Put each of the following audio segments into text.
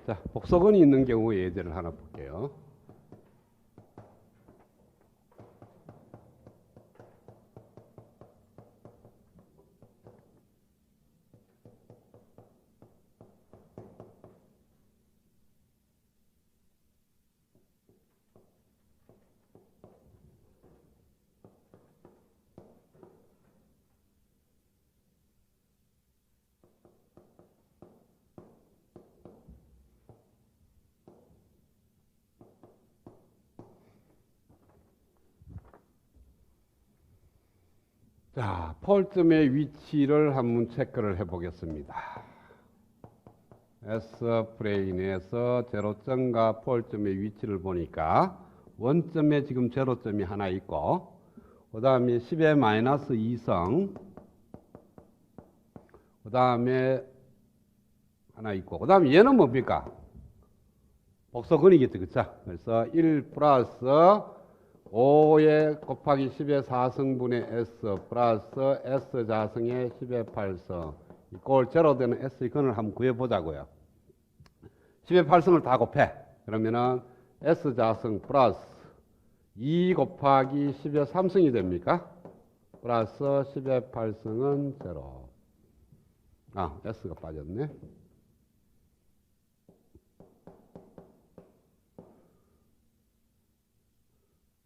자, 복소근이 있는 경우 예제를 하나 볼게요. 자, 폴점의 위치를 한번 체크를 해보겠습니다. S프레임에서 제로점과 폴점의 위치를 보니까 원점에 지금 제로점이 하나 있고, 그 다음에 10의 마이너스 2성, 그 다음에 하나 있고, 그 다음에 얘는 뭡니까? 복소근이겠죠, 그쵸? 그래서 1 플러스 5에 곱하기 10의 4성분의 S 플러스 S 자성의 10의 8성 이꼴 제로 되는 S의 근을 한번 구해보자고요. 10의 8성을 다 곱해. 그러면은 S 자성 플러스 2 곱하기 10의 3성이 됩니까? 플러스 10의 8성은 제로. 아, S가 빠졌네.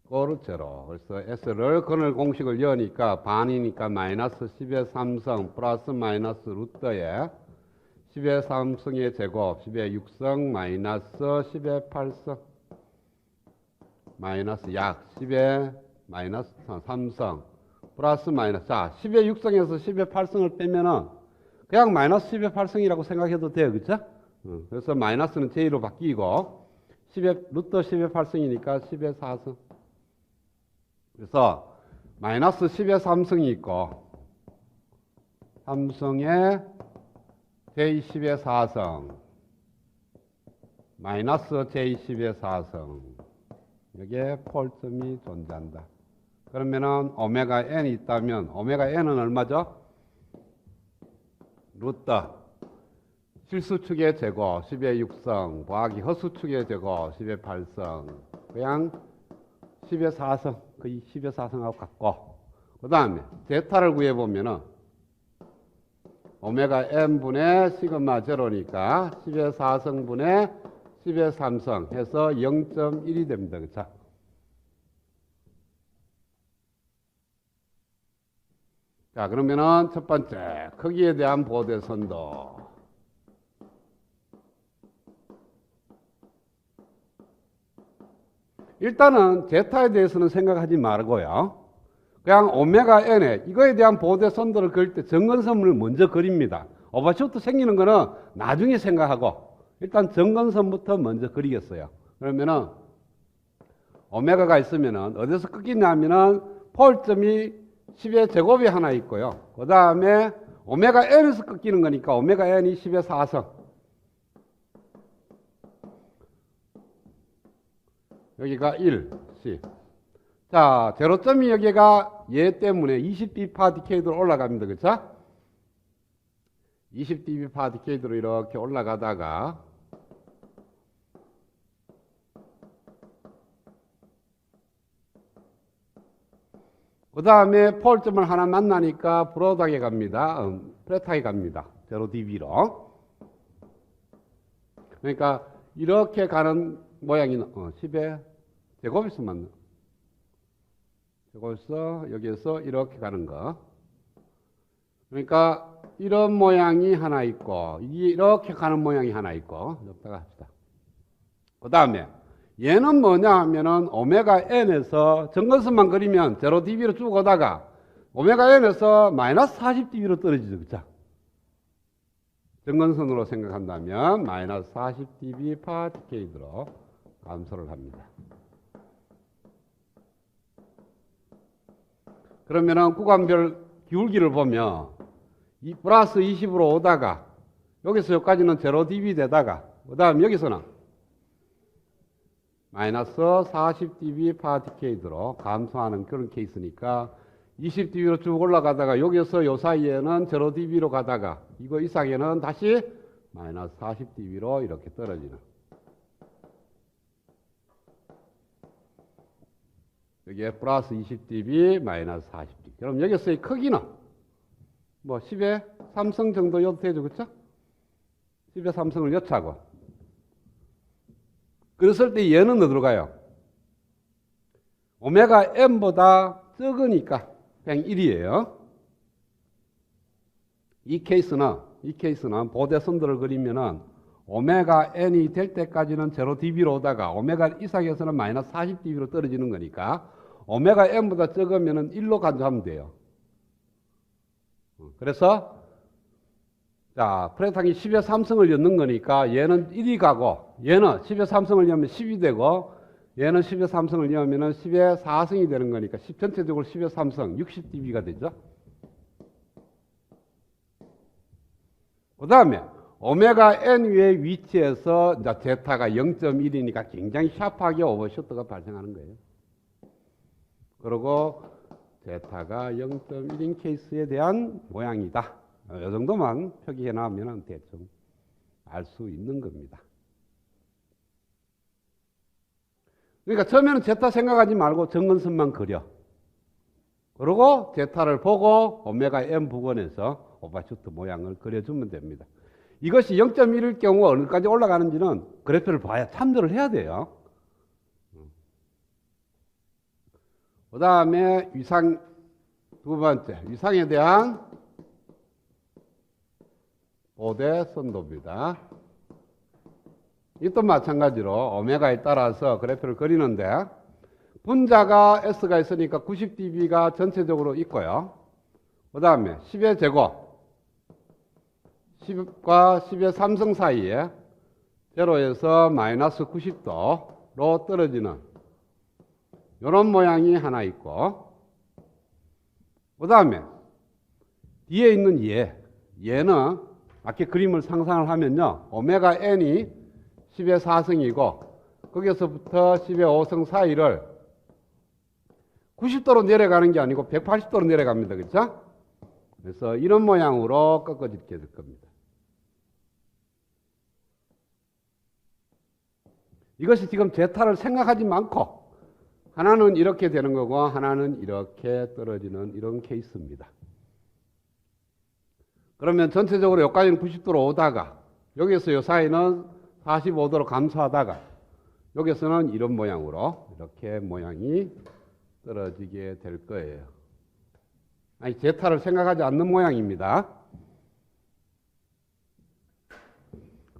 꼴은 제로. 그래서 S를 근을 공식을 여니까 반이니까 마이너스 10의 3성 플러스 마이너스 루트에 10의 3성의 제곱 10의 6성 마이너스 10의 8성 마이너스 약 10의 마이너스 3성 플러스 마이너스 자 10의 6성에서 10의 8성을 빼면은 그냥 마이너스 10의 8성이라고 생각해도 돼요. 그쵸? 그래서 마이너스는 J로 바뀌고 10의 루트 10의 8성이니까 10의 4성 그래서 마이너스 10의 3성이 있고 3성에 J10의 4성 마이너스 J10의 4성 여기에 폴점이 존재한다. 그러면은 오메가 n이 있다면 오메가 n은 얼마죠? 루트 실수축의 제곱 10의 6성 더하기 허수축의 제곱 10의 8성 그냥 10의 4성 거의 10의 4성하고 같고 그 다음에 제타를 구해보면은 오메가 n분의 시그마 제로니까 10의 4성분의 10의 3성 해서 0.1이 됩니다. 그쵸? 자, 그러면은 첫 번째 크기에 대한 보대선도 일단은 제타에 대해서는 생각하지 말고요. 그냥 오메가 n에 이거에 대한 보대선도를 그릴 때 정근선을 먼저 그립니다. 오버슈트 생기는 거는 나중에 생각하고 일단 정근선부터 먼저 그리겠어요. 그러면은 오메가가 있으면은 어디서 끊기냐면은 폴점이 10의 제곱이 하나 있고요. 그 다음에 오메가 n에서 끊기는 거니까 오메가 n이 10의 4성 여기가 1, C. 자, 제로점이 여기가 얘 때문에 20dB per decade로 올라갑니다. 그쵸? 20dB per decade로 이렇게 올라가다가 그 다음에 폴점을 하나 만나니까 브로드하게 갑니다. 플랫하게 갑니다. 제로 dB로. 그러니까 이렇게 가는 모양이 10의 제곱에서 만나. 제곱에서 여기에서 이렇게 가는 거. 그러니까 이런 모양이 하나 있고 이렇게 가는 모양이 하나 있고 여기다가 합시다. 그 다음에 얘는 뭐냐 하면은 오메가 n에서 정근선만 그리면 제로 dB로 쭉 오다가 오메가 n에서 마이너스 40dB로 떨어지죠. 그쵸? 정근선으로 생각한다면 마이너스 40dB per decade로 감소를 합니다. 그러면은 구간별 기울기를 보면 이 플러스 20으로 오다가 여기서 여기까지는 제로 dB 되다가 그 다음 여기서는 마이너스 40dB per decade로 감소하는 그런 케이스니까 20dB로 쭉 올라가다가 여기서 요 사이에는 제로 dB로 가다가 이거 이상에는 다시 마이너스 40dB로 이렇게 떨어지는. 여기에 플러스 20dB, 마이너스 40dB. 그럼 여기서의 크기는 뭐 10의 3승 정도여도 되죠, 그렇죠? 10의 3승을 여차고. 그랬을 때 얘는 어디로 가요? 오메가 n보다 적으니까 그냥 1이에요. 이 케이스는 보대선들을 그리면은 오메가 n이 될 때까지는 0dB로 오다가 오메가 이상에서는 마이너스 40dB로 떨어지는 거니까 오메가 n보다 적으면은 1로 간주하면 돼요. 그래서 자, 프레탁이 10의 3승을 엮는 거니까 얘는 1이 가고 얘는 10의 3승을 엮으면 10이 되고 얘는 10의 3승을 엮으면 10의 4승이 되는 거니까 전체적으로 10의 3승 60dB가 되죠. 그 다음에 오메가 n 위의 위치에서 이제 제타가 0.1이니까 굉장히 샤프하게 오버슈트가 발생하는 거예요. 그리고 제타가 0.1인 케이스에 대한 모양이다. 이 정도만 표기해 놔면 대충 알 수 있는 겁니다. 그러니까 처음에는 제타 생각하지 말고 정근선만 그려. 그리고 제타를 보고 오메가 n 부근에서 오버슈트 모양을 그려주면 됩니다. 이것이 0.1일 경우 어느까지 올라가는지는 그래프를 봐야 참조를 해야 돼요. 그 다음에 위상 두 번째, 위상에 대한 보대선도입니다. 이것도 마찬가지로 오메가에 따라서 그래프를 그리는데 분자가 S가 있으니까 90dB가 전체적으로 있고요. 그 다음에 10의 제곱 10과 10의 3승 사이에 0에서 마이너스 90도로 떨어지는 이런 모양이 하나 있고, 그 다음에 뒤에 있는 얘는 이렇게 그림을 상상을 하면요, 오메가 n이 10의 4승이고 거기서부터 10의 5승 사이를 90도로 내려가는 게 아니고 180도로 내려갑니다. 그렇죠? 그래서 이런 모양으로 꺾어지게 될 겁니다. 이것이 지금 제타를 생각하지 않고 하나는 이렇게 되는 거고 하나는 이렇게 떨어지는 이런 케이스입니다. 그러면 전체적으로 여기까지는 90도로 오다가 여기서 이 사이는 45도로 감소하다가 여기서는 이런 모양으로 이렇게 모양이 떨어지게 될 거예요. 아니, 제타를 생각하지 않는 모양입니다.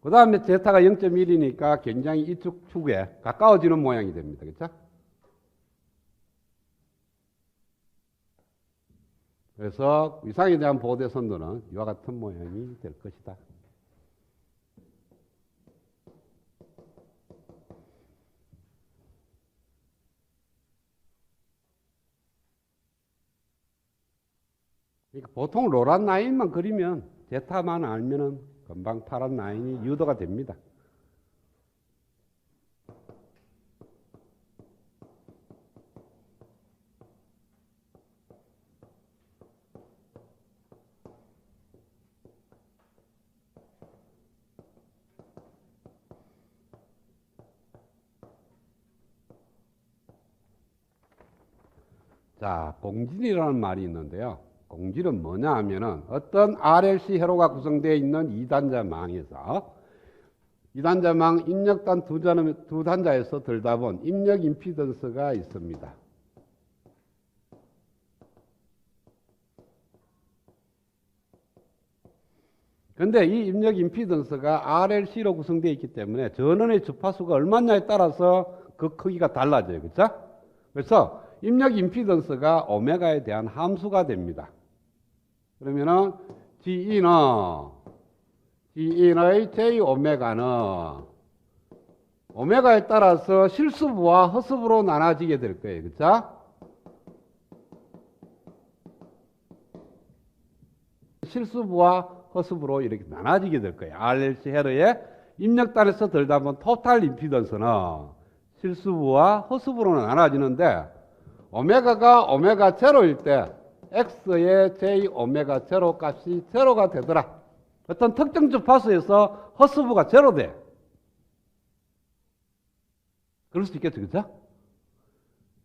그 다음에 제타가 0.1이니까 굉장히 이쪽 축에 가까워지는 모양이 됩니다. 그렇죠? 그래서 위상에 대한 보대선도는 이와 같은 모양이 될 것이다. 그러니까 보통 노란 라인만 그리면 제타만 알면은 금방 파란 라인이 유도가 됩니다. 자, 공질이라는 말이 있는데요. 공질은 뭐냐 하면은 어떤 RLC 회로가 구성되어 있는 2단자망에서 2단자망 입력단 두 단자에서 들다본 입력 임피던스가 있습니다. 그런데 이 입력 임피던스가 RLC로 구성되어 있기 때문에 전원의 주파수가 얼마냐에 따라서 그 크기가 달라져요. 그렇죠? 그래서 입력 임피던스가 오메가에 대한 함수가 됩니다. 그러면은 G인의 J 오메가는 오메가에 따라서 실수부와 허수부로 나눠지게 될 거예요. 그렇죠? 실수부와 허수부로 이렇게 나눠지게 될 거예요. RLC 헤러의 입력단에서 들다본 토탈 임피던스는 실수부와 허수부로 나눠지는데 오메가가 오메가 제로일 때 X의 J 오메가 제로 값이 제로가 되더라. 어떤 특정 주파수에서 허스브가 제로돼. 그럴 수 있겠죠, 그죠?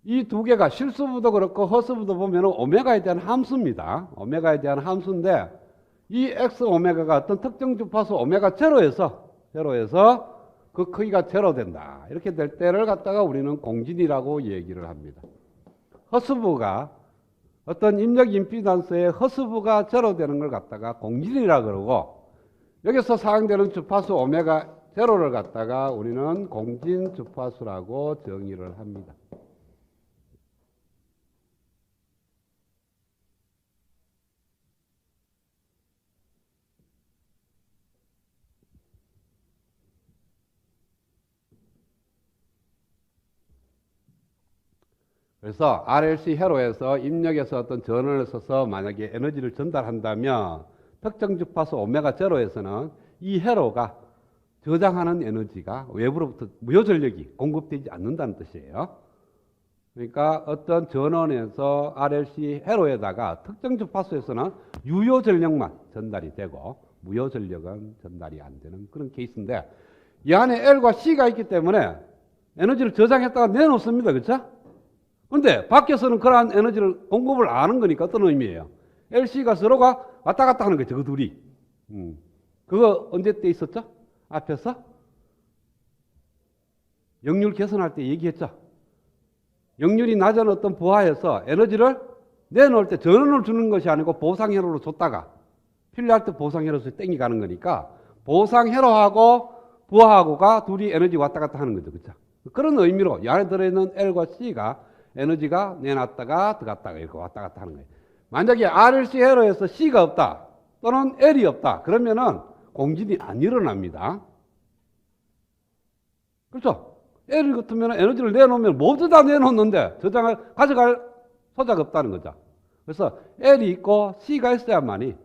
이 두 개가 실수부도 그렇고 허스브도 보면 오메가에 대한 함수입니다. 오메가에 대한 함수인데 이 x 오메가가 어떤 특정 주파수 오메가 제로에서 그 크기가 제로 된다. 이렇게 될 때를 갖다가 우리는 공진이라고 얘기를 합니다. 허스브가 어떤 입력 임피던스의 허스브가 제로 되는 걸 갖다가 공진이라 그러고 여기서 사용되는 주파수 오메가 제로를 갖다가 우리는 공진 주파수라고 정의를 합니다. 그래서 RLC 회로에서 입력에서 어떤 전원을 써서 만약에 에너지를 전달한다면 특정 주파수 오메가 제로에서는 이 회로가 저장하는 에너지가 외부로부터 무효 전력이 공급되지 않는다는 뜻이에요. 그러니까 어떤 전원에서 RLC 회로에다가 특정 주파수에서는 유효 전력만 전달이 되고 무효 전력은 전달이 안 되는 그런 케이스인데 이 안에 L과 C가 있기 때문에 에너지를 저장했다가 내놓습니다. 그렇죠? 그런데 밖에서는 그러한 에너지를 공급을 안 하는 거니까 어떤 의미예요? LC가 서로가 왔다 갔다 하는 거죠. 그 둘이. 그거 언제 때 있었죠? 앞에서 역률 개선할 때 얘기했죠. 역률이 낮은 어떤 부하에서 에너지를 내놓을 때 전원을 주는 것이 아니고 보상회로로 줬다가 필요할 때 보상회로에서 땡이 가는 거니까 보상회로하고 부하하고가 둘이 에너지 왔다 갔다 하는 거죠. 그렇죠? 그런 의미로 이 안에 들어있는 L과 C가 에너지가 내놨다가 들어갔다가 이렇게 왔다 갔다 하는 거예요. 만약에 RLC 회로에서 C가 없다 또는 L이 없다 그러면은 공진이 안 일어납니다. 그렇죠? L 같으면 에너지를 내놓으면 모두 다 내놓는데 저장을 가져갈 소자가 없다는 거죠. 그래서 L이 있고 C가 있어야만이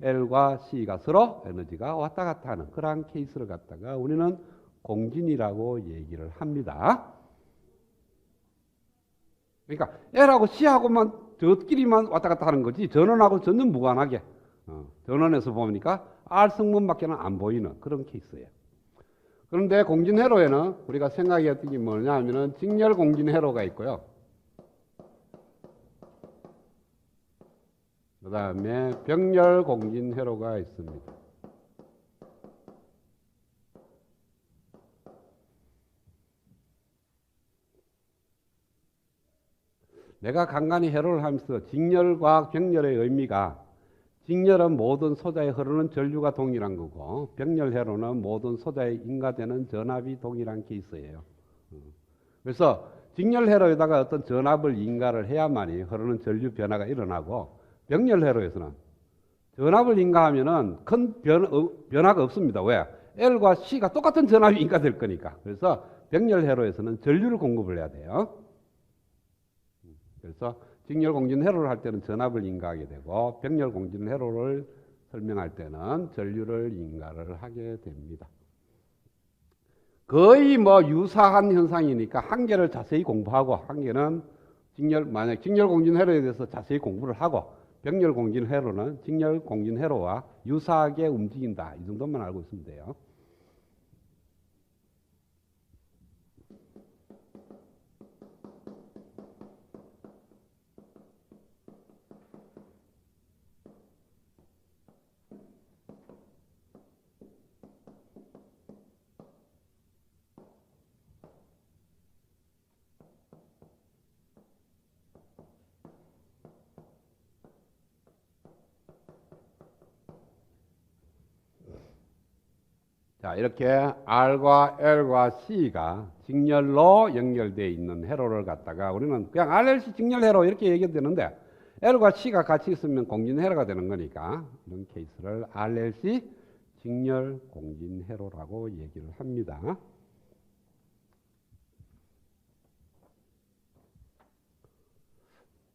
L과 C가 서로 에너지가 왔다 갔다 하는 그러한 케이스를 갖다가 우리는 공진이라고 얘기를 합니다. 그러니까 L하고 C하고만 저끼리만 왔다 갔다 하는 거지 전원하고 전혀 무관하게 전원에서 보니까 R 성분밖에는 안 보이는 그런 케이스예요. 그런데 공진회로에는 우리가 생각했던 게 뭐냐 하면은 직렬 공진회로가 있고요. 그 다음에 병렬 공진회로가 있습니다. 내가 간간히 회로를 하면서 직렬과 병렬의 의미가 직렬은 모든 소자에 흐르는 전류가 동일한 거고 병렬 회로는 모든 소자에 인가되는 전압이 동일한 케이스예요. 그래서 직렬 회로에다가 어떤 전압을 인가를 해야만이 흐르는 전류 변화가 일어나고 병렬 회로에서는 전압을 인가하면은 큰 변화가 없습니다. 왜? L과 C가 똑같은 전압이 인가될 거니까. 그래서 병렬 회로에서는 전류를 공급을 해야 돼요. 그래서 직렬 공진 회로를 할 때는 전압을 인가하게 되고 병렬 공진 회로를 설명할 때는 전류를 인가를 하게 됩니다. 거의 뭐 유사한 현상이니까 한 개를 자세히 공부하고 한 개는 만약 직렬 공진 회로에 대해서 자세히 공부를 하고 병렬 공진 회로는 직렬 공진 회로와 유사하게 움직인다. 이 정도만 알고 있으면 돼요. 자, 이렇게 R과 L과 C가 직렬로 연결되어 있는 회로를 갖다가 우리는 그냥 RLC 직렬 회로 이렇게 얘기해도 되는데 L과 C가 같이 있으면 공진 회로가 되는 거니까 이런 케이스를 RLC 직렬 공진 회로라고 얘기를 합니다.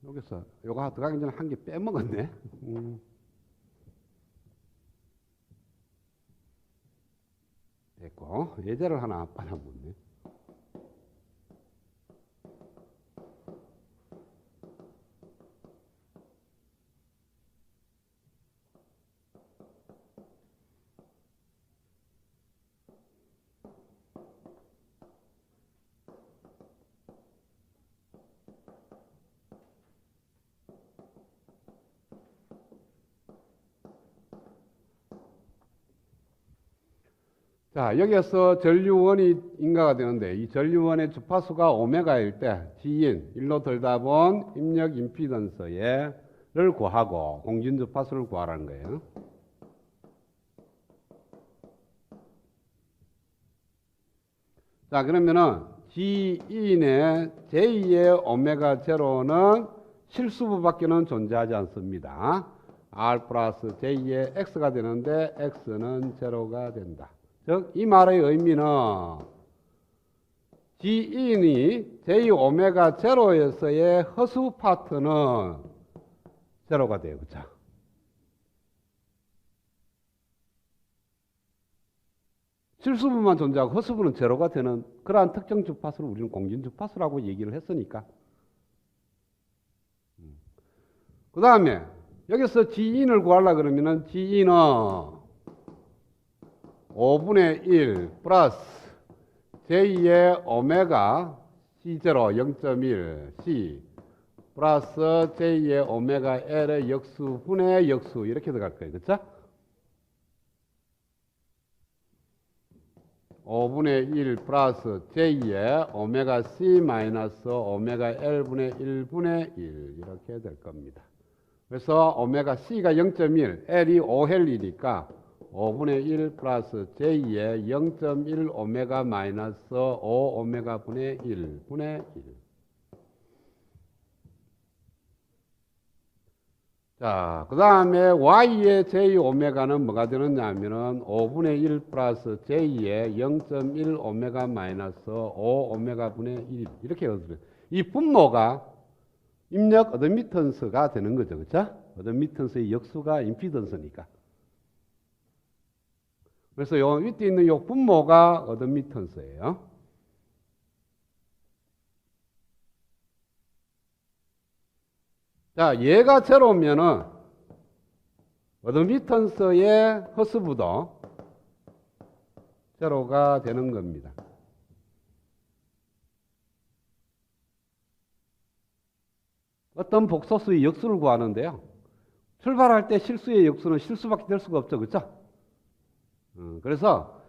여기서 요거 들어가기 전에 한 개 빼먹었네. 됐고 예제를 하나 빨아보네. 자, 여기에서 전류원이 인가가 되는데 이 전류원의 주파수가 오메가일 때 G인, 일로 들다 본 입력 임피던스를 구하고 공진 주파수를 구하라는 거예요. 자, 그러면은 G인의 J의 오메가 제로는 실수부밖에는 존재하지 않습니다. R 플러스 J의 X가 되는데 X는 제로가 된다. 즉, 이 말의 의미는 G인이 J 오메가 제로에서의 허수 파트는 제로가 돼요. 그쵸? 실수부만 존재하고 허수부는 제로가 되는 그러한 특정 주파수를 우리는 공진 주파수라고 얘기를 했으니까. 그 다음에 여기서 G인을 구하려고 그러면은 G인은 5분의 1 플러스 J의 오메가 C0 0.1 C 플러스 J의 오메가 L의 역수분의 역수 이렇게 들어갈 거예요. 그렇죠? 5분의 1 플러스 J의 오메가 C 마이너스 오메가 L분의 1분의 1 이렇게 될 겁니다. 그래서 오메가 C가 0.1, L이 5헬이니까 5분의 1 플러스 J의 0.1 오메가 마이너스 5 오메가 분의 1분의 1. 자, 그 다음에 Y의 J 오메가는 뭐가 되느냐 하면은 5분의 1 플러스 J의 0.1 오메가 마이너스 5 오메가 분의 1 이렇게 얻어요. 이 분모가 입력 어드미턴스가 되는 거죠. 그렇죠? 어드미턴스의 역수가 임피던스니까. 그래서 요 밑에 있는 요 분모가 어드미턴스예요. 자, 얘가 제로면은 어드미턴스의 허스부도 제로가 되는 겁니다. 어떤 복소수의 역수를 구하는데요. 출발할 때 실수의 역수는 실수밖에 될 수가 없죠. 그렇죠? 그래서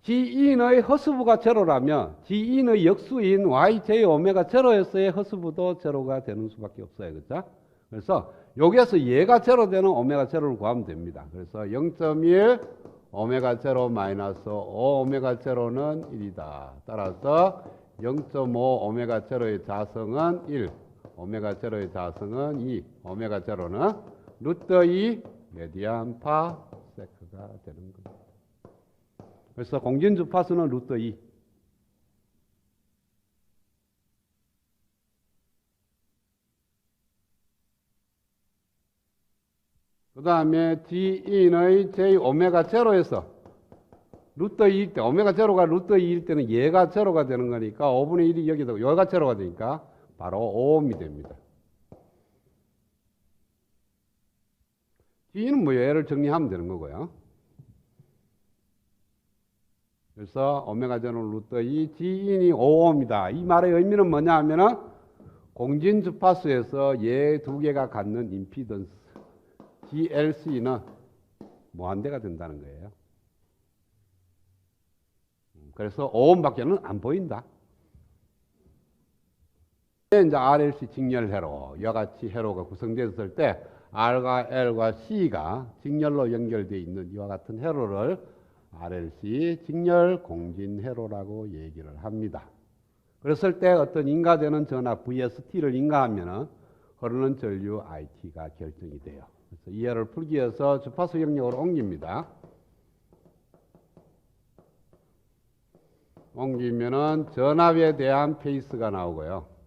G인의 허수부가 제로라면 G인의 역수인 YJ 오메가 제로에서의 허수부도 제로가 되는 수밖에 없어요. 그렇죠? 그래서 여기에서 얘가 제로 되는 오메가 제로를 구하면 됩니다. 그래서 0.1 오메가 제로 마이너스 5 오메가 제로는 1이다. 따라서 0.5 오메가 제로의 자성은 1. 오메가 제로의 자성은 2, 오메가 제로는 루트 2 메디안 파 세크가 되는 겁니다. 그래서 공진 주파수는 루트 2. 그 다음에 G인의 J 오메가 제로에서 루트 2일 때, 오메가 제로가 루트 2일 때는 얘가 제로가 되는 거니까 5분의 1이 여기다, 얘가 제로가 되니까 바로 5옴이 됩니다. G는 뭐 얘를 정리하면 되는 거고요. 그래서 오메가 제로 루트 2, G인이 5옴이다. 이 말의 의미는 뭐냐 하면은 공진 주파수에서 얘 두 개가 갖는 임피던스 GLC는 무한대가 된다는 거예요. 그래서 5옴밖에는 안 보인다. 이제 RLC 직렬 회로, 이와 같이 회로가 구성되었을 때 R과 L과 C가 직렬로 연결되어 있는 이와 같은 회로를 RLC 직렬 공진 회로라고 얘기를 합니다. 그랬을 때 어떤 인가되는 전압 VST를 인가하면 흐르는 전류 IT가 결정이 돼요. 그래서 이 회를 풀기 위해서 주파수 영역으로 옮깁니다. 옮기면은 전압에 대한 페이스가 나오고요.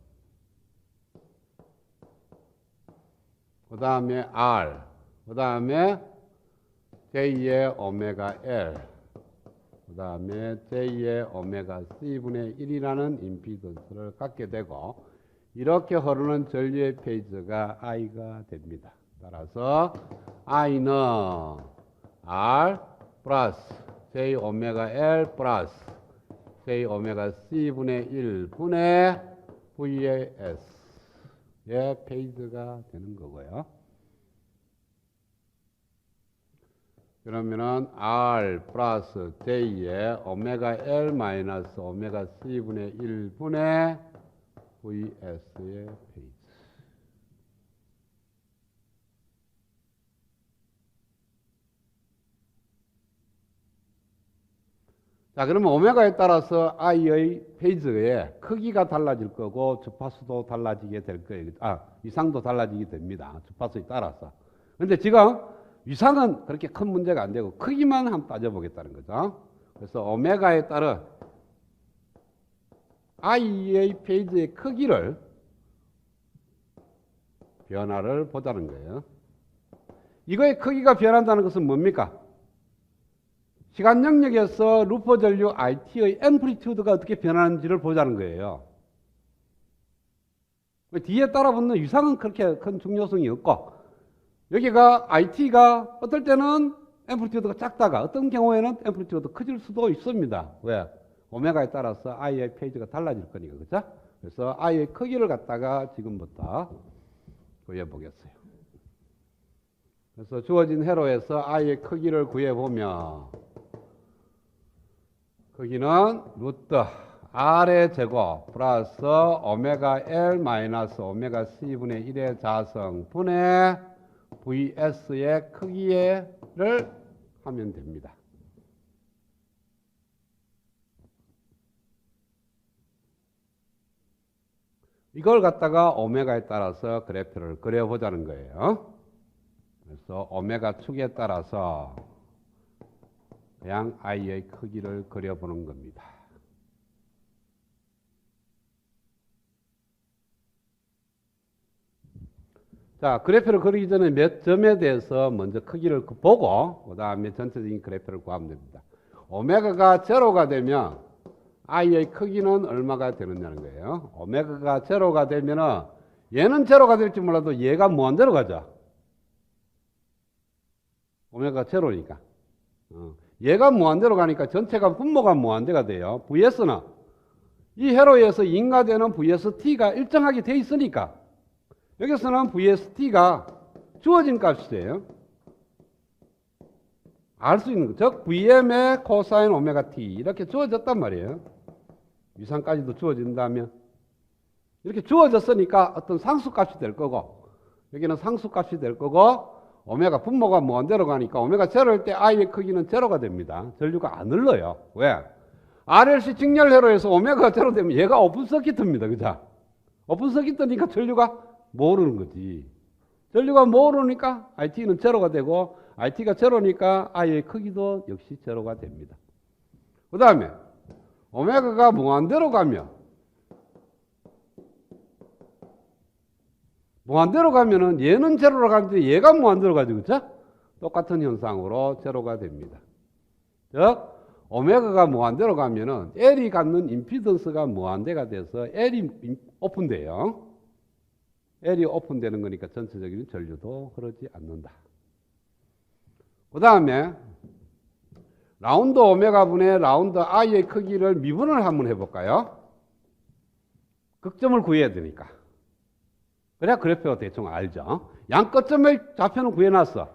그 다음에 R, 그 다음에 J의 오메가 L, 그 다음에 J의 오메가 C분의 1이라는 임피던스를 갖게 되고 이렇게 흐르는 전류의 페이즈가 I가 됩니다. 따라서 I는 R 플러스 J 오메가 L 플러스 J 오메가 C분의 1분의 VAS 의 페이즈가 되는 거고요. 그러면은 R 플러스 J에 오메가 L 마이너스 오메가 C분의 1분의 VS의 페이지. 자, 그러면 오메가에 따라서 I의 페이지의 크기가 달라질 거고 주파수도 달라지게 될 거예요. 위상도 달라지게 됩니다. 주파수에 따라서. 근데 지금 위상은 그렇게 큰 문제가 안 되고 크기만 한번 따져보겠다는 거죠. 그래서 오메가에 따른 I의 페이지의 크기를 변화를 보자는 거예요. 이거의 크기가 변한다는 것은 뭡니까? 시간 영역에서 루퍼 전류 IT의 앰플리튜드가 어떻게 변하는지를 보자는 거예요. 뒤에 따라붙는 위상은 그렇게 큰 중요성이 없고, 여기가 IT가 어떨 때는 앰플리튜드가 작다가 어떤 경우에는 앰플리튜드가 커질 수도 있습니다. 왜? 오메가에 따라서 I의 페이지가 달라질 거니까, 그죠? 그래서 I의 크기를 갖다가 지금부터 구해보겠어요. 그래서 주어진 회로에서 I의 크기를 구해보면 크기는 루트 R의 제곱 플러스 오메가 L 마이너스 오메가 C분의 1의 자성 분의 VS의 크기를 하면 됩니다. 이걸 갖다가 오메가에 따라서 그래프를 그려보자는 거예요. 그래서 오메가 축에 따라서 그냥 I의 크기를 그려보는 겁니다. 자, 그래프를 그리기 전에 몇 점에 대해서 먼저 크기를 보고 그 다음에 전체적인 그래프를 구하면 됩니다. 오메가가 제로가 되면 I의 크기는 얼마가 되느냐는 거예요. 오메가가 제로가 되면은 얘는 제로가 될지 몰라도 얘가 무한대로 가죠. 오메가가 제로니까. 얘가 무한대로 가니까 전체가 분모가 무한대가 돼요. VS는 이 회로에서 인가되는 VST가 일정하게 돼 있으니까 여기서는 VST가 주어진 값이에요. 알 수 있는 거. 즉 VM의 코사인 오메가 T 이렇게 주어졌단 말이에요. 위상까지도 주어진다면 이렇게 주어졌으니까 어떤 상수값이 될 거고 여기는 상수값이 될 거고 오메가 분모가 무한대로 가니까 오메가 제로일 때 I의 크기는 제로가 됩니다. 전류가 안 흘러요. 왜? RLC 직렬 회로에서 오메가가 제로 되면 얘가 오픈 서킷입니다. 그죠? 오픈 서킷이니까 전류가 모르는 거지. 전류가 모르니까 IT는 제로가 되고 IT가 제로니까 I의 크기도 역시 제로가 됩니다. 그 다음에 오메가가 무한대로 가면 무한대로 가면은 얘는 제로로 가는데 얘가 무한대로 가죠. 그렇죠? 똑같은 현상으로 제로가 됩니다. 즉 오메가가 무한대로 가면은 L이 갖는 임피던스가 무한대가 돼서 L이 오픈돼요. L이 오픈되는 거니까 전체적인 전류도 흐르지 않는다. 그 다음에 라운드 오메가 분의 라운드 I의 크기를 미분을 한번 해볼까요? 극점을 구해야 되니까. 그래야 그래프가 대충 알죠. 양끝점의 좌표는 구해놨어.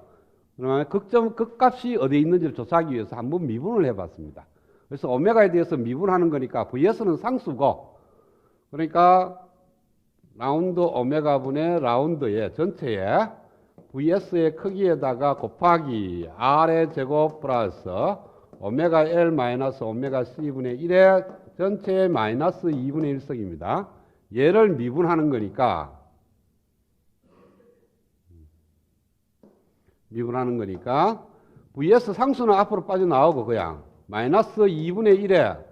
그러면 극값이 어디에 있는지를 조사하기 위해서 한번 미분을 해봤습니다. 그래서 오메가에 대해서 미분하는 거니까 VS는 상수고, 그러니까 라운드 오메가 분의 라운드의 전체에 VS의 크기에다가 곱하기 R의 제곱 플러스 오메가 L 마이너스 오메가 C분의 1의 전체의 마이너스 2분의 1석입니다. 얘를 미분하는 거니까 VS 상수는 앞으로 빠져나오고 그냥 마이너스 2분의 1에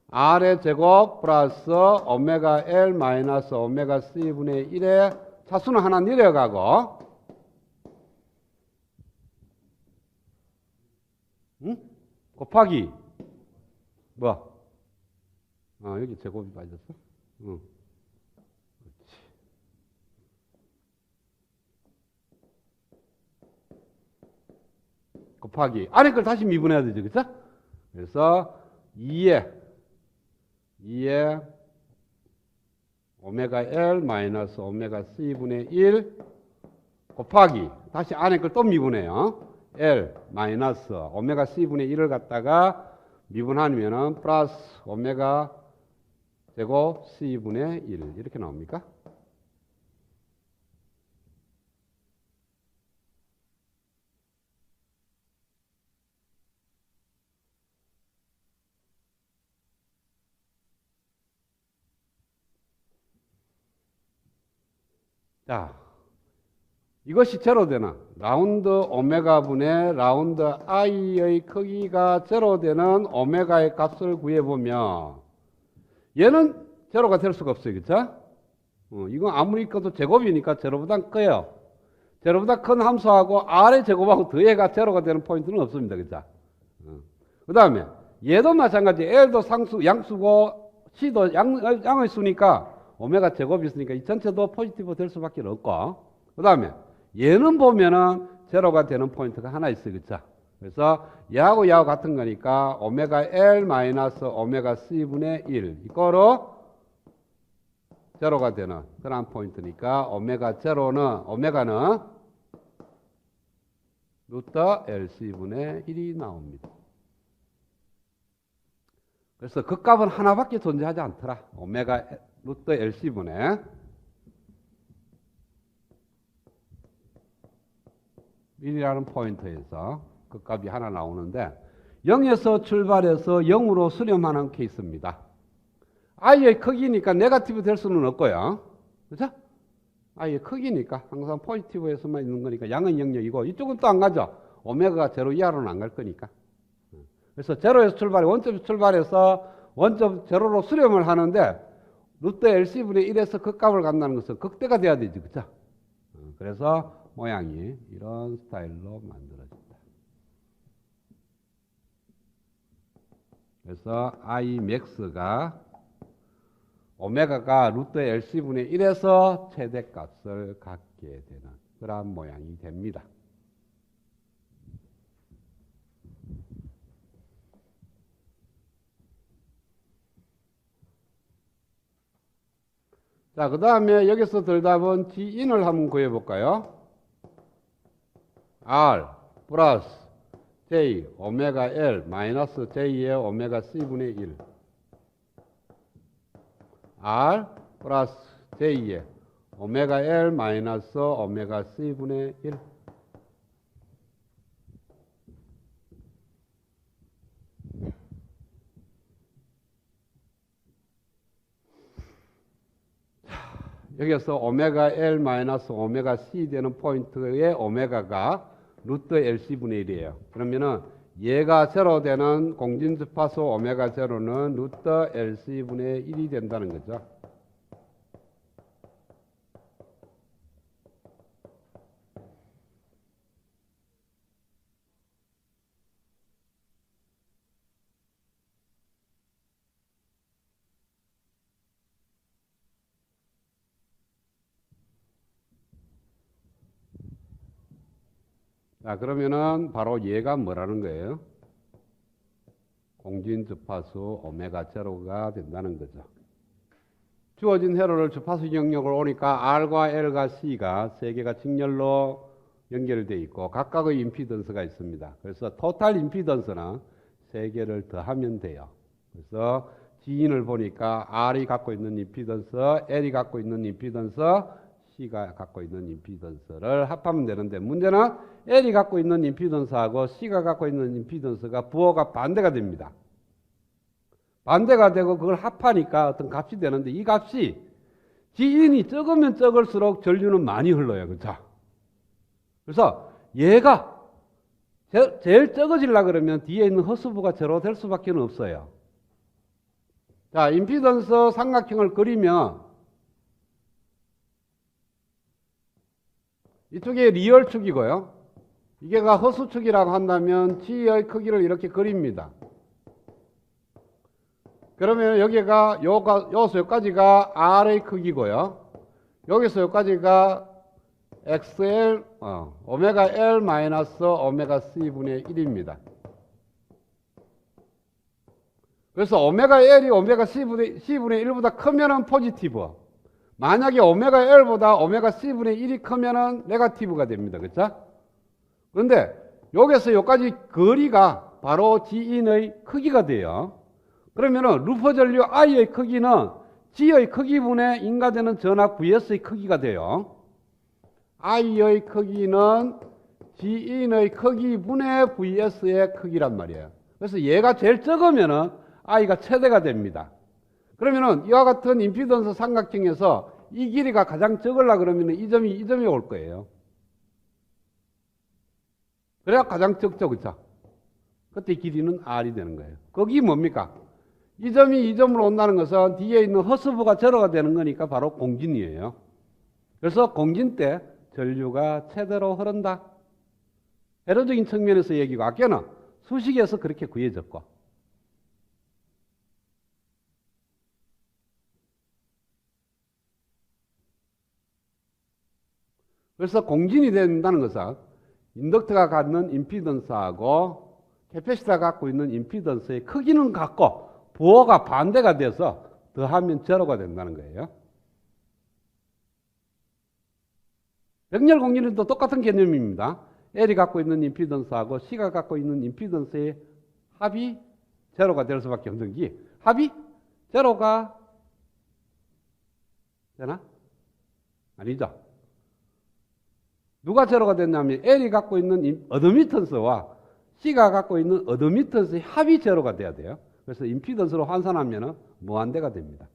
R의 제곱 플러스 오메가 L 마이너스 오메가 C분의 1에 차수는 하나 내려가고 곱하기 뭐? 여기 제곱이 빠졌어? 그렇지. 곱하기 안에 걸 다시 미분해야 되죠. 그렇죠? 그래서 2에 오메가 L 마이너스 오메가 C분의 1 곱하기 다시 안에 걸 또 미분해요. L 마이너스 오메가 C분의 1을 갖다가 미분하면은 플러스 오메가 제곱 C분의 1 이렇게 나옵니까? 자, 이것이 제로 되는 라운드 오메가 분의 라운드 i의 크기가 제로 되는 오메가의 값을 구해보면 얘는 제로가 될 수가 없어요. 그쵸? 이건 아무리 커도 제곱이니까 제로보다 커요. 제로보다 큰 함수하고 R의 제곱하고 더해가 제로가 되는 포인트는 없습니다. 그쵸? 그 다음에 얘도 마찬가지. L도 양수고 C도 양의 수니까 오메가 제곱이 있으니까 이 전체도 포지티브 될 수밖에 없고, 그 다음에 얘는 보면은 제로가 되는 포인트가 하나 있어요. 그쵸? 그래서 얘하고 같은 거니까 오메가 L 마이너스 오메가 C분의 1 이거로 제로가 되는 그런 포인트니까 오메가는 루트 LC분의 1이 나옵니다. 그래서 그 값은 하나밖에 존재하지 않더라. 오메가 루트 LC분의 1이라는 포인트에서 그 값이 하나 나오는데 0에서 출발해서 0으로 수렴하는 케이스입니다. i의 크기니까 네거티브 될 수는 없고요. 그렇죠? i의 크기니까 항상 포지티브에서만 있는 거니까 양은 영역이고 이쪽은 또 안 가죠. 오메가가 제로 이하로는 안 갈 거니까. 그래서 제로에서 원점 출발해서 원점 제로로 수렴을 하는데 루트 LC분의 1에서 그 값을 갖는다는 것은 극대가 돼야 되지. 그렇죠? 그래서 모양이 이런 스타일로 만들어진다. 그래서 I max가 오메가가 루트 LC분의 1에서 최대값을 갖게 되는 그런 모양이 됩니다. 자, 그 다음에 여기서 들답은 G인을 한번 구해볼까요? R 플러스 J 오메가 L 마이너스 J의 오메가 C분의 1 R 플러스 J의 오메가 L 마이너스 오메가 C분의 1 여기서 오메가 L 마이너스 오메가 C 되는 포인트의 오메가가 루트 LC분의 1이에요. 그러면은 얘가 제로 되는 공진주파수 오메가 제로는 루트 LC분의 1이 된다는 거죠. 자, 그러면은 바로 얘가 뭐라는 거예요? 공진주파수 오메가 제로가 된다는 거죠. 주어진 회로를 주파수 영역을 오니까 R과 L과 C가 세 개가 직렬로 연결되어 있고 각각의 임피던스가 있습니다. 그래서 토탈 임피던스는 세 개를 더하면 돼요. 그래서 G인을 보니까 R이 갖고 있는 임피던스, L이 갖고 있는 임피던스, C가 갖고 있는 임피던스를 합하면 되는데 문제는 L이 갖고 있는 임피던스하고 C가 갖고 있는 임피던스가 부호가 반대가 됩니다. 반대가 되고 그걸 합하니까 어떤 값이 되는데 이 값이 G인이 적으면 적을수록 전류는 많이 흘러요. 그렇죠? 그래서 얘가 제일 적어지려고 그러면 뒤에 있는 허수부가 제로 될 수밖에 없어요. 자, 임피던스 삼각형을 그리면 이쪽에 리얼축이고요. 이게가 허수축이라고 한다면 G의 크기를 이렇게 그립니다. 그러면 여기가 여기서 여기까지가 R의 크기고요. 여기서 여기까지가 XL 오메가 L 마이너스 오메가 C분의 1입니다. 그래서 오메가 L이 오메가 C분의 1보다 크면은 포지티브. 만약에 오메가 L보다 오메가 C분의 1이 크면은 네거티브가 됩니다. 그렇죠? 그런데 여기서 여기까지 거리가 바로 G인의 크기가 돼요. 그러면은 루퍼 전류 I의 크기는 G의 크기분의 인가되는 전압 VS의 크기가 돼요. I의 크기는 G인의 크기분의 VS의 크기란 말이에요. 그래서 얘가 제일 적으면은 I가 최대가 됩니다. 그러면은 이와 같은 임피던스 삼각형에서 이 길이가 가장 적으려 그러면 이 점이 올 거예요. 그래야 가장 적죠, 그쵸? 그때 길이는 R이 되는 거예요. 거기 뭡니까? 이 점이 이 점으로 온다는 것은 뒤에 있는 허스브가 제로가 되는 거니까 바로 공진이에요. 그래서 공진 때 전류가 최대로 흐른다. 회로적인 측면에서 얘기고, 아껴는 수식에서 그렇게 구해졌고. 그래서 공진이 된다는 것은 인덕터가 갖는 임피던스하고 캐패시터가 갖고 있는 임피던스의 크기는 같고 부호가 반대가 돼서 더하면 제로가 된다는 거예요. 병렬 공진은 또 똑같은 개념입니다. L이 갖고 있는 임피던스하고 C가 갖고 있는 임피던스의 합이 제로가 될 수밖에 없는 게, 합이 제로가 되나? 아니죠. 누가 제로가 됐냐면 L이 갖고 있는 어드미턴스와 C가 갖고 있는 어드미턴스의 합이 제로가 돼야 돼요. 그래서 임피던스로 환산하면 무한대가 됩니다.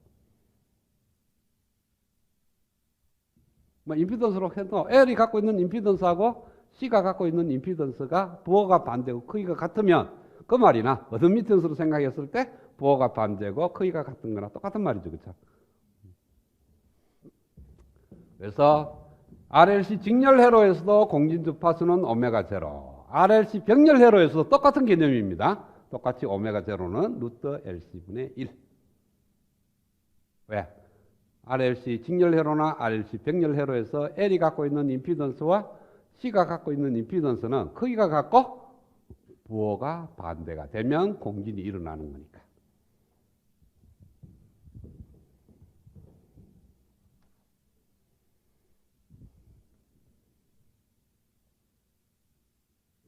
뭐 임피던스로 해도 L이 갖고 있는 임피던스하고 C가 갖고 있는 임피던스가 부호가 반대고 크기가 같으면 그 말이나 어드미턴스로 생각했을 때 부호가 반대고 크기가 같은 거나 똑같은 말이죠. 그렇죠? 그래서 RLC 직렬 회로에서도 공진 주파수는 오메가 제로, RLC 병렬 회로에서도 똑같은 개념입니다. 똑같이 오메가 제로는 루트 LC분의 1. 왜? RLC 직렬 회로나 RLC 병렬 회로에서 L이 갖고 있는 임피던스와 C가 갖고 있는 임피던스는 크기가 같고 부호가 반대가 되면 공진이 일어나는 거니까.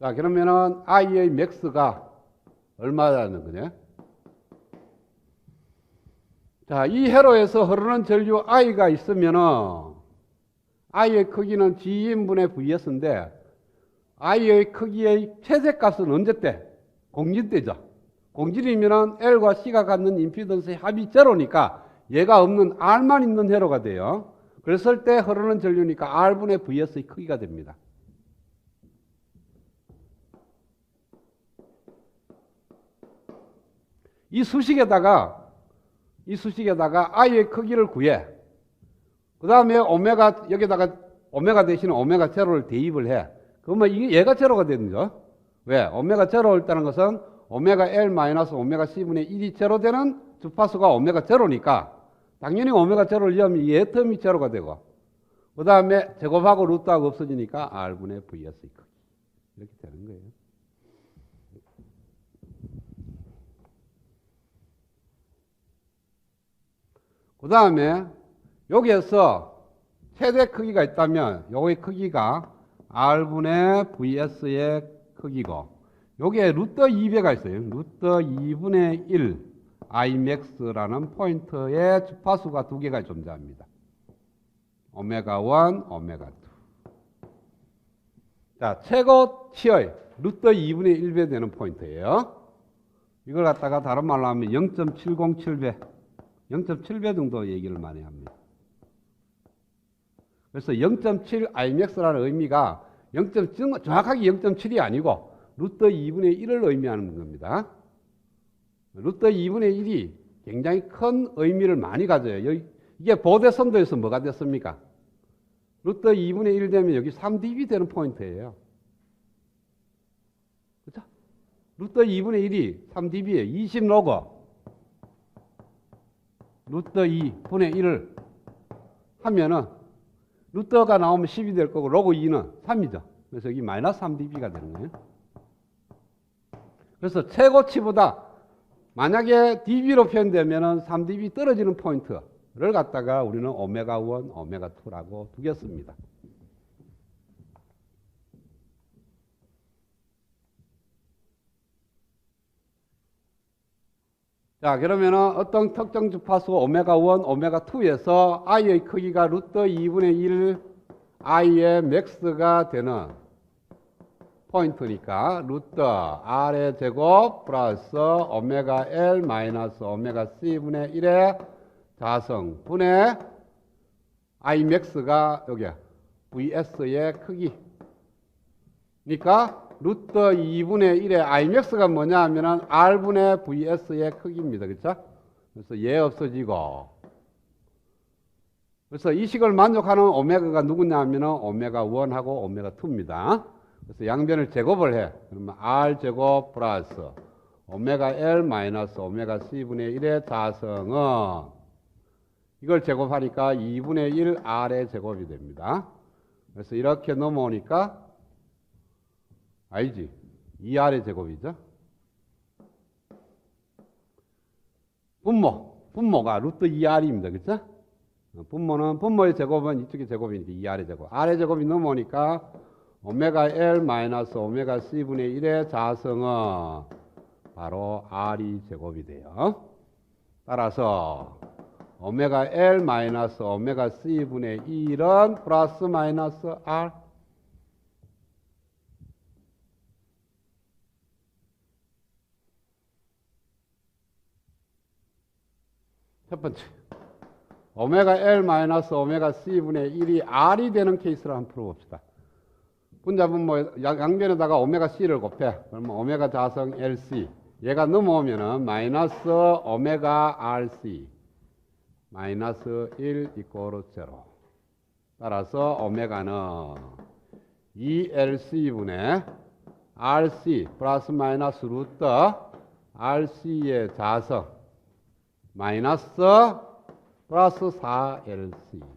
자, 그러면은 I의 맥스가 얼마라는 거냐? 자, 이 회로에서 흐르는 전류 I가 있으면은 I의 크기는 G인분의 VS인데 I의 크기의 최대값은 언제 때? 공진 때죠. 공진이면은 L과 C가 갖는 임피던스의 합이 제로니까 얘가 없는 R만 있는 회로가 돼요. 그랬을 때 흐르는 전류니까 R분의 VS의 크기가 됩니다. 이 수식에다가 I의 크기를 구해. 그 다음에 오메가, 여기다가 오메가 대신에 오메가 제로를 대입을 해. 그러면 얘가 제로가 되는 거죠. 왜? 오메가 제로를 있다는 것은 오메가 L 마이너스 오메가 C분의 1이 제로 되는 주파수가 오메가 제로니까 당연히 오메가 제로를 넣으면 얘 텀이 제로가 되고, 그 다음에 제곱하고 루트하고 없어지니까 R분의 VS의 크기. 이렇게 되는 거예요. 그 다음에 여기에서 최대 크기가 있다면 요거의 크기가 R분의 VS의 크기고, 여기에 루트 2배가 있어요. 루트 2분의 1 Imax라는 포인트의 주파수가 두 개가 존재합니다. 오메가 1, 오메가 2. 자, 최고치의 루트 2분의 1배 되는 포인트예요. 이걸 갖다가 다른 말로 하면 0.707배, 0.7배 정도 얘기를 많이 합니다. 그래서 0.7 Imax라는 의미가 정확하게 0.7이 아니고 루트 2분의 1을 의미하는 겁니다. 루트 2분의 1이 굉장히 큰 의미를 많이 가져요. 이게 보대선도에서 뭐가 됐습니까? 루트 2분의 1 되면 여기 3dB 되는 포인트예요. 그렇죠? 루트 2분의 1이 3dB예요. 20 로그 루트 2분의 1을 하면은 루트가 나오면 10이 될 거고 로그 2는 3이죠. 그래서 여기 마이너스 3dB가 되는 거예요. 그래서 최고치보다 만약에 dB로 표현되면은 3dB 떨어지는 포인트를 갖다가 우리는 오메가 1, 오메가 2라고 두겠습니다. 자, 그러면은 어떤 특정 주파수 오메가 1, 오메가 2에서 i의 크기가 루트 2분의 1 i의 맥스가 되는 포인트니까 루트 r의 제곱 플러스 오메가 l 마이너스 오메가 c분의 1의 자성 분의 i 맥스가 여기 vs의 크기. 그러니까 루트 2분의 1의 i 맥스가 뭐냐 하면은 r분의 vs의 크기입니다. 그렇죠? 그래서 얘 없어지고. 그래서 이 식을 만족하는 오메가가 누구냐 하면은 오메가 1하고 오메가 2입니다. 그래서 양변을 제곱을 해. 그러면 r 제곱 플러스 오메가 l 마이너스 오메가 c분의 1의 자성은 이걸 제곱하니까 2분의 1 r의 제곱이 됩니다. 그래서 이렇게 넘어오니까 아니지. 2r의 제곱이죠. 분모가 루트 2r입니다. 그렇죠? 분모의 제곱은 이쪽의 제곱이니까 2r의 제곱. r의 제곱이 넘어오니까 오메가 l 마이너스 오메가 c분의 1의 자성은 바로 r이 제곱이 돼요. 따라서 오메가 l 마이너스 오메가 c분의 1은 플러스 마이너스 r. 첫 번째, 오메가 l 마이너스 오메가 c분의 1이 r이 되는 케이스를 한번 풀어봅시다. 분자분모 양변에다가 오메가 c를 곱해. 그러면 오메가 자성 lc. 얘가 넘어오면은 마이너스 오메가 rc. 마이너스 1 이꼬르 0. 따라서 오메가는 2lc분의 rc 플러스 마이너스 루트 rc의 자성 마이너스 플러스 4lc.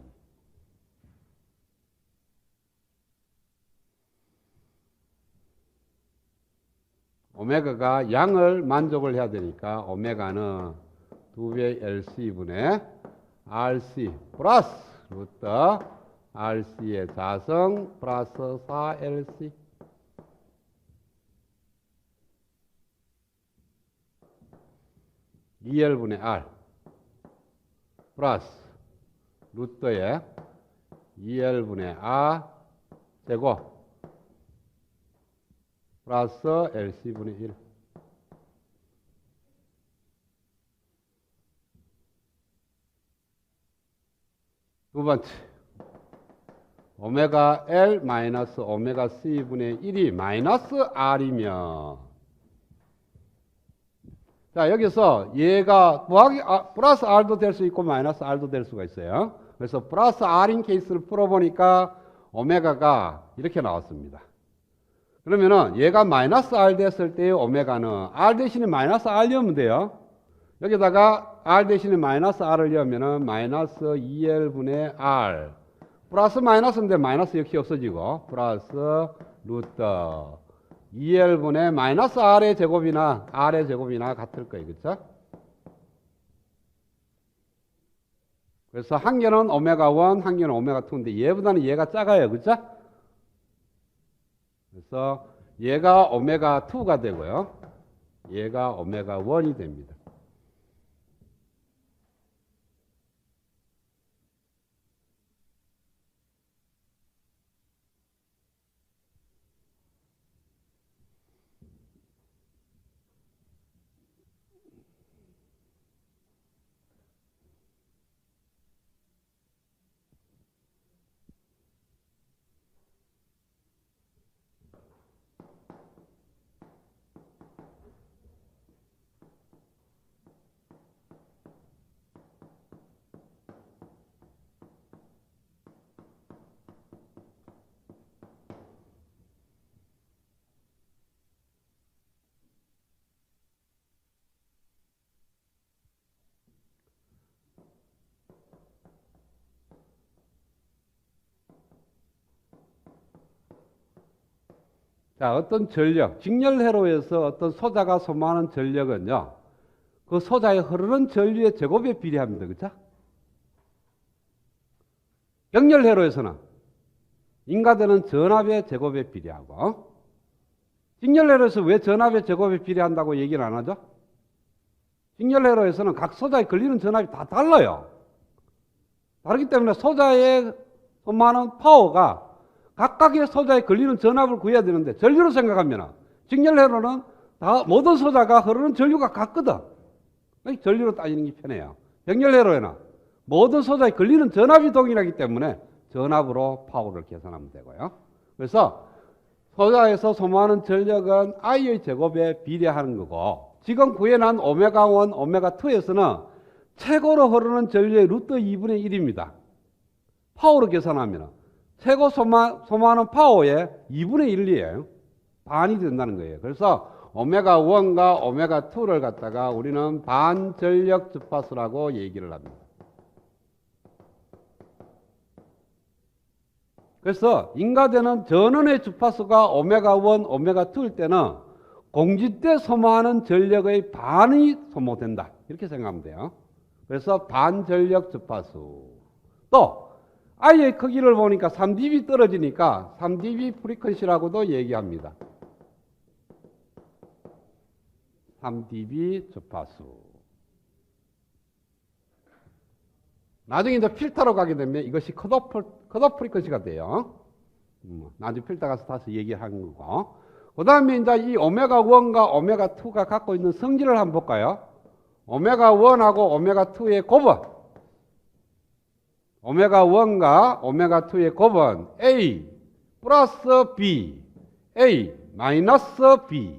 오메가가 양을 만족을 해야 되니까 오메가는 2배 lc분의 rc 플러스 루트 rc의 자성 플러스 4lc. (2L분의 R) 플러스 루트에 2L분의 R 제곱 플러스 LC분의 1. 두 번째, 오메가 L 마이너스 오메가 C분의 1이 마이너스 R이면, 자, 여기서 얘가 플러스 R도 될 수 있고 마이너스 R도 될 수가 있어요. 그래서 플러스 R인 케이스를 풀어보니까 오메가가 이렇게 나왔습니다. 그러면은 얘가 마이너스 R 됐을 때 오메가는 R 대신에 마이너스 R 넣으면 돼요. 여기다가 R 대신에 마이너스 R을 넣으면은 마이너스 2L분의 R 플러스 마이너스인데 마이너스 역시 없어지고 플러스 루트 2L분의 마이너스 R의 제곱이나 R의 제곱이나 같을 거예요. 그렇죠? 그래서 한 개는 오메가 1, 한 개는 오메가 2인데 얘보다는 얘가 작아요. 그렇죠? 그래서 얘가 오메가 2가 되고요. 얘가 오메가 1이 됩니다. 자, 어떤 전력, 직렬회로에서 어떤 소자가 소모하는 전력은요, 그 소자에 흐르는 전류의 제곱에 비례합니다. 그렇죠? 병렬회로에서는 인가되는 전압의 제곱에 비례하고, 직렬회로에서 왜 전압의 제곱에 비례한다고 얘기를 안 하죠? 직렬회로에서는 각 소자에 걸리는 전압이 다 달라요. 다르기 때문에 소자에 소모하는 파워가 각각의 소자에 걸리는 전압을 구해야 되는데 전류로 생각하면 직렬회로는 다 모든 소자가 흐르는 전류가 같거든. 전류로 따지는 게 편해요. 병렬회로에는 모든 소자에 걸리는 전압이 동일하기 때문에 전압으로 파워를 계산하면 되고요. 그래서 소자에서 소모하는 전력은 I의 제곱에 비례하는 거고, 지금 구해낸 오메가1, 오메가2에서는 최고로 흐르는 전류의 루트 2분의 1입니다. 파워로 계산하면 최고 소모하는 파워의 2분의 1이에요. 반이 된다는 거예요. 그래서 오메가1과 오메가2를 갖다가 우리는 반전력 주파수라고 얘기를 합니다. 그래서 인가되는 전원의 주파수가 오메가1, 오메가2일 때는 공지 때 소모하는 전력의 반이 소모된다. 이렇게 생각하면 돼요. 그래서 반전력 주파수. 또 I의 크기를 보니까 3dB 떨어지니까 3dB 프리퀀시라고도 얘기합니다. 3dB 주파수. 나중에 이제 필터로 가게 되면 이것이 컷오프 프리퀀시가 돼요. 나중에 필터 가서 다시 얘기하는 거고. 그 다음에 이제 이 오메가1과 오메가2가 갖고 있는 성질을 한번 볼까요? 오메가1하고 오메가2의 곱은, 오메가1과 오메가2의 곱은 A 플러스 B, A 마이너스 B.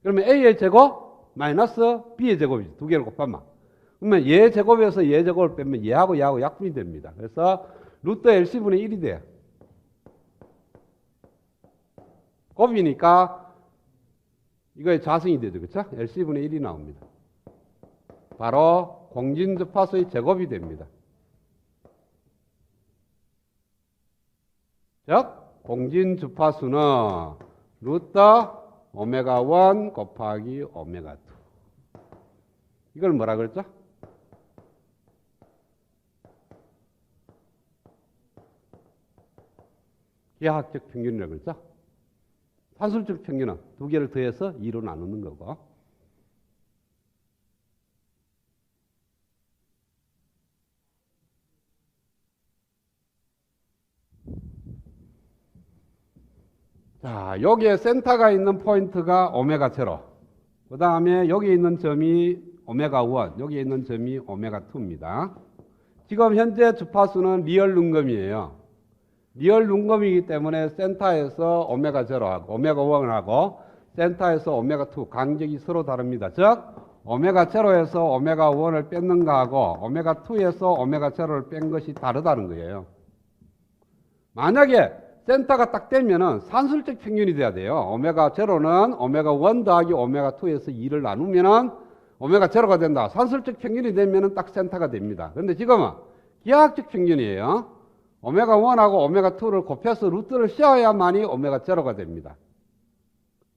그러면 A의 제곱 마이너스 B의 제곱이죠. 두 개를 곱하면. 그러면 얘 제곱에서 얘 제곱을 빼면 얘하고 얘하고 약분이 됩니다. 그래서 루트 LC분의 1이 돼요. 곱이니까 이거의 자승이 되죠. 그렇죠? LC분의 1이 나옵니다. 바로 공진주파수의 제곱이 됩니다. 즉 공진주파수는 루트 오메가1 곱하기 오메가2. 이걸 뭐라 그랬죠? 기하학적 평균이라고 그랬죠? 산술적 평균은 두 개를 더해서 2로 나누는 거고. 자, 여기에 센터가 있는 포인트가 오메가 제로. 그 다음에 여기 있는 점이 오메가1, 여기 있는 점이 오메가2입니다. 지금 현재 주파수는 리얼 눈금이에요. 리얼 눈금이기 때문에 센터에서 오메가 제로하고 오메가1하고 센터에서 오메가2 간격이 서로 다릅니다. 즉 오메가 제로에서 오메가1을 뺏는 거하고 오메가2에서 오메가 제로를 뺀 것이 다르다는 거예요. 만약에 센터가 딱 되면은 산술적 평균이 돼야 돼요. 오메가 제로는 오메가1 더하기 오메가2에서 2를 나누면은 오메가 제로가 된다. 산술적 평균이 되면은 딱 센터가 됩니다. 그런데 지금은 기하학적 평균이에요. 오메가1하고 오메가2를 곱해서 루트를 씌워야만이 오메가 제로가 됩니다.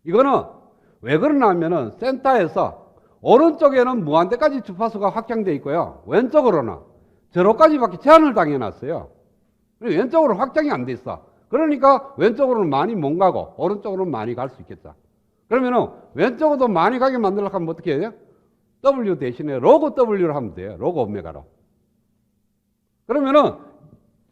이거는 왜 그러냐 하면은 센터에서 오른쪽에는 무한대까지 주파수가 확장되어 있고요. 왼쪽으로는 제로까지밖에 제한을 당해놨어요. 왼쪽으로 확장이 안 돼 있어. 그러니까 왼쪽으로는 많이 못 가고 오른쪽으로는 많이 갈 수 있겠죠. 그러면은 왼쪽으로도 많이 가게 만들려고 하면 어떻게 해야 돼요? W 대신에 로그 W를 하면 돼요. 로그 오메가로. 그러면은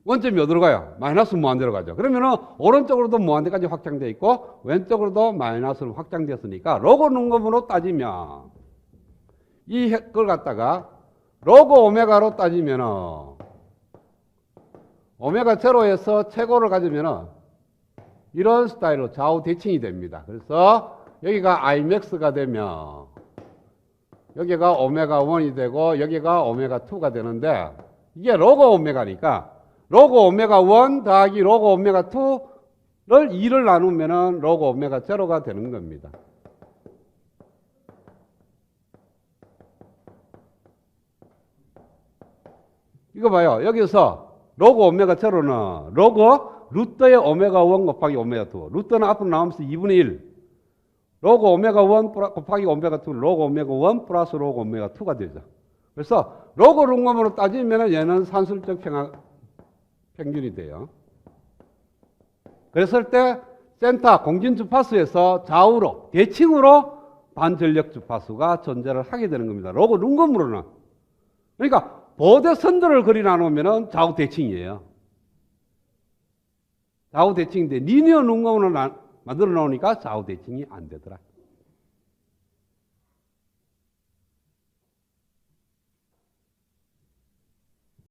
원점이 어디로 가요? 마이너스 무한대로 가죠. 그러면은 오른쪽으로도 무한대까지 확장되어 있고 왼쪽으로도 마이너스로 확장되었으니까 로그 눈금으로 따지면 이걸 갖다가 로그 오메가로 따지면은 오메가 제로에서 최고를 가지면은 이런 스타일로 좌우 대칭이 됩니다. 그래서 여기가 Imax가 되면 여기가 오메가1이 되고 여기가 오메가2가 되는데 이게 로그 오메가니까 로그 오메가1 더하기 로그 오메가2를 2를 나누면은 로그 오메가 제로가 되는 겁니다. 이거 봐요. 여기서 로그 오메가 제로는 로그 루트의 오메가1 곱하기 오메가2. 루트는 앞으로 나오면서 2분의 1. 로그 오메가1 곱하기 오메가2 로그 오메가1 플러스 로그 오메가2가 되죠. 그래서 로그 눈금으로 따지면 얘는 산술적 평균이 돼요. 그랬을 때 센터 공진주파수에서 좌우로 대칭으로 반전력 주파수가 존재를 하게 되는 겁니다. 로고 눈금으로는. 그러니까 보대선들을 그리나 놓으면 좌우 대칭이에요. 좌우 대칭인데 리니어 눈금으로 만들어 놓으니까 좌우 대칭이 안 되더라.